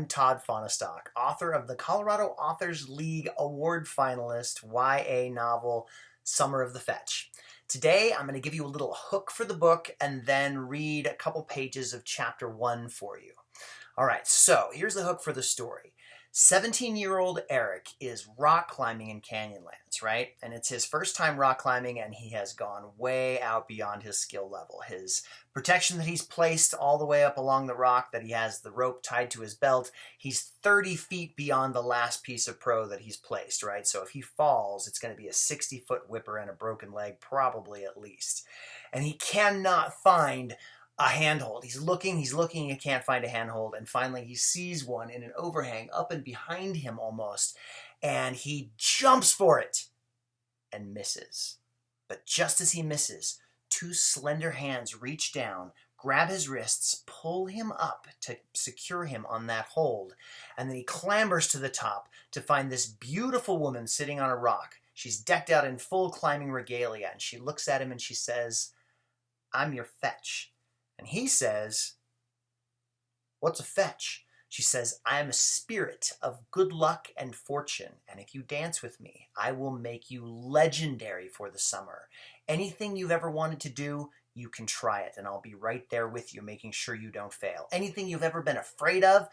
Todd Fahnestock, author of the Colorado Authors League Award finalist YA novel Summer of the Fetch. Today I'm going to give you a little hook for the book and then read a couple pages of chapter 1 for you. All right, so here's the hook for the story. 17-year-old Eric is rock climbing in Canyonlands, right? And it's his first time rock climbing, and he has gone way out beyond his skill level. His protection that he's placed all the way up along the rock, that he has the rope tied to his belt, he's 30 feet beyond the last piece of pro that he's placed, right? So if he falls, it's going to be a 60-foot whipper and a broken leg, probably at least. And he cannot find a handhold. He's looking, he can't find a handhold, and finally he sees one in an overhang up and behind him almost, and he jumps for it and misses. But just as he misses, two slender hands reach down, grab his wrists, pull him up to secure him on that hold, and then he clambers to the top to find this beautiful woman sitting on a rock. She's decked out in full climbing regalia, and she looks at him and she says, "I'm your fetch." And he says, "What's a fetch?" She says, "I am a spirit of good luck and fortune, and if you dance with me, I will make you legendary for the summer. Anything you've ever wanted to do, you can try it, and I'll be right there with you, making sure you don't fail. Anything you've ever been afraid of,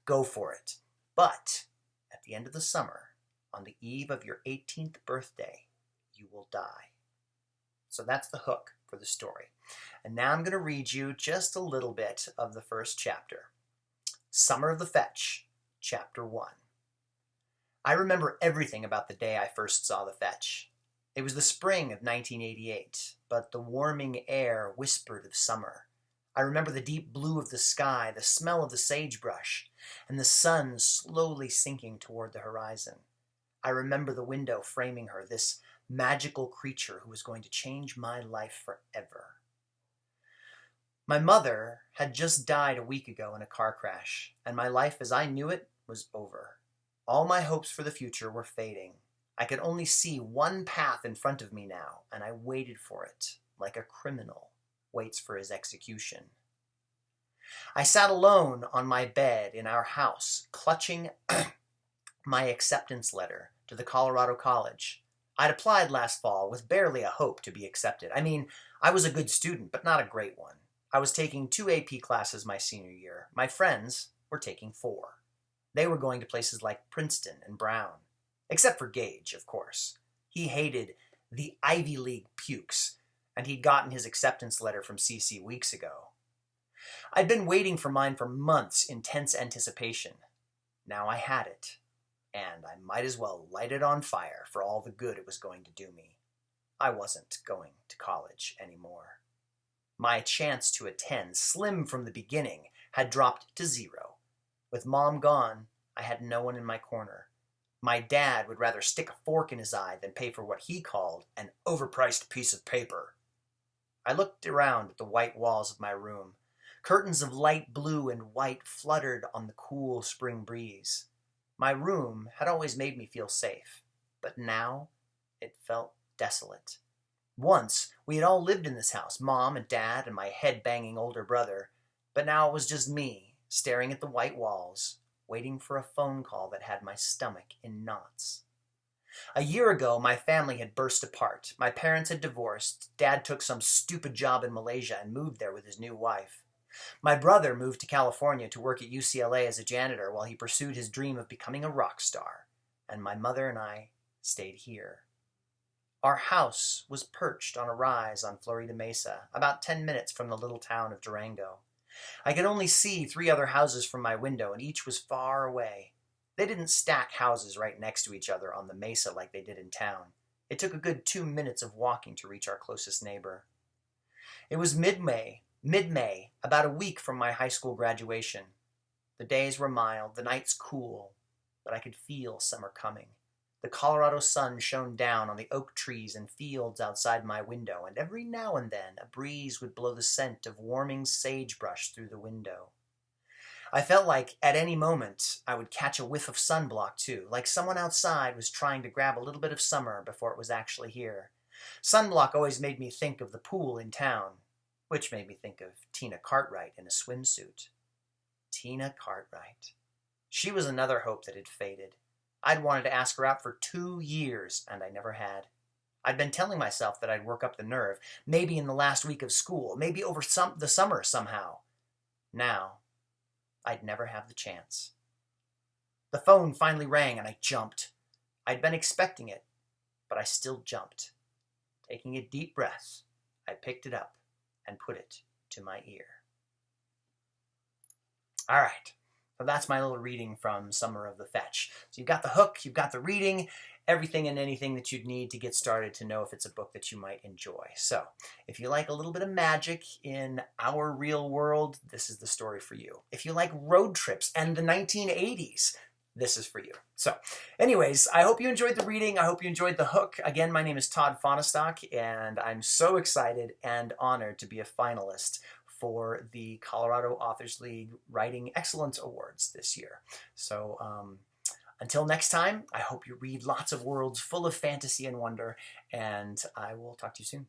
go for it. But at the end of the summer, on the eve of your 18th birthday, you will die." So that's the hook for the story. And now I'm going to read you just a little bit of the first chapter. Summer of the Fetch, Chapter 1. I remember everything about the day I first saw the fetch. It was the spring of 1988, but the warming air whispered of summer. I remember the deep blue of the sky, the smell of the sagebrush, and the sun slowly sinking toward the horizon. I remember the window framing her, this magical creature who was going to change my life forever. My mother had just died a week ago in a car crash, and my life as I knew it was over. All my hopes for the future were fading. I could only see one path in front of me now, and I waited for it, like a criminal waits for his execution. I sat alone on my bed in our house, clutching my acceptance letter to the Colorado College. I'd applied last fall with barely a hope to be accepted. I mean, I was a good student, but not a great one. I was taking 2 AP classes my senior year. My friends were taking 4. They were going to places like Princeton and Brown. Except for Gage, of course. He hated the Ivy League pukes, and he'd gotten his acceptance letter from CC weeks ago. I'd been waiting for mine for months in tense anticipation. Now I had it, and I might as well light it on fire for all the good it was going to do me. I wasn't going to college anymore. My chance to attend, slim from the beginning, had dropped to 0. With Mom gone, I had no one in my corner. My dad would rather stick a fork in his eye than pay for what he called an overpriced piece of paper. I looked around at the white walls of my room. Curtains of light blue and white fluttered on the cool spring breeze. My room had always made me feel safe, but now it felt desolate. Once, we had all lived in this house, Mom and Dad and my head-banging older brother, but now it was just me, staring at the white walls, waiting for a phone call that had my stomach in knots. A year ago, my family had burst apart. My parents had divorced. Dad took some stupid job in Malaysia and moved there with his new wife. My brother moved to California to work at UCLA as a janitor while he pursued his dream of becoming a rock star, and my mother and I stayed here. Our house was perched on a rise on Florida Mesa, about 10 minutes from the little town of Durango. I could only see 3 other houses from my window, and each was far away. They didn't stack houses right next to each other on the mesa like they did in town. It took a good 2 minutes of walking to reach our closest neighbor. It was mid-May, about a week from my high school graduation. The days were mild, the nights cool, but I could feel summer coming. The Colorado sun shone down on the oak trees and fields outside my window, and every now and then a breeze would blow the scent of warming sagebrush through the window. I felt like at any moment I would catch a whiff of sunblock too, like someone outside was trying to grab a little bit of summer before it was actually here. Sunblock always made me think of the pool in town, which made me think of Tina Cartwright in a swimsuit. Tina Cartwright. She was another hope that had faded. I'd wanted to ask her out for 2 years, and I never had. I'd been telling myself that I'd work up the nerve, maybe in the last week of school, maybe over the summer somehow. Now, I'd never have the chance. The phone finally rang and I jumped. I'd been expecting it, but I still jumped. Taking a deep breath, I picked it up and put it to my ear. All right, so that's my little reading from Summer of the Fetch. So you've got the hook, you've got the reading, everything and anything that you'd need to get started to know if it's a book that you might enjoy. So if you like a little bit of magic in our real world, this is the story for you. If you like road trips and the 1980s, this is for you. So anyways, I hope you enjoyed the reading. I hope you enjoyed the hook. Again, my name is Todd Fahnestock, and I'm so excited and honored to be a finalist for the Colorado Authors League Writing Excellence Awards this year. So until next time, I hope you read lots of worlds full of fantasy and wonder, and I will talk to you soon.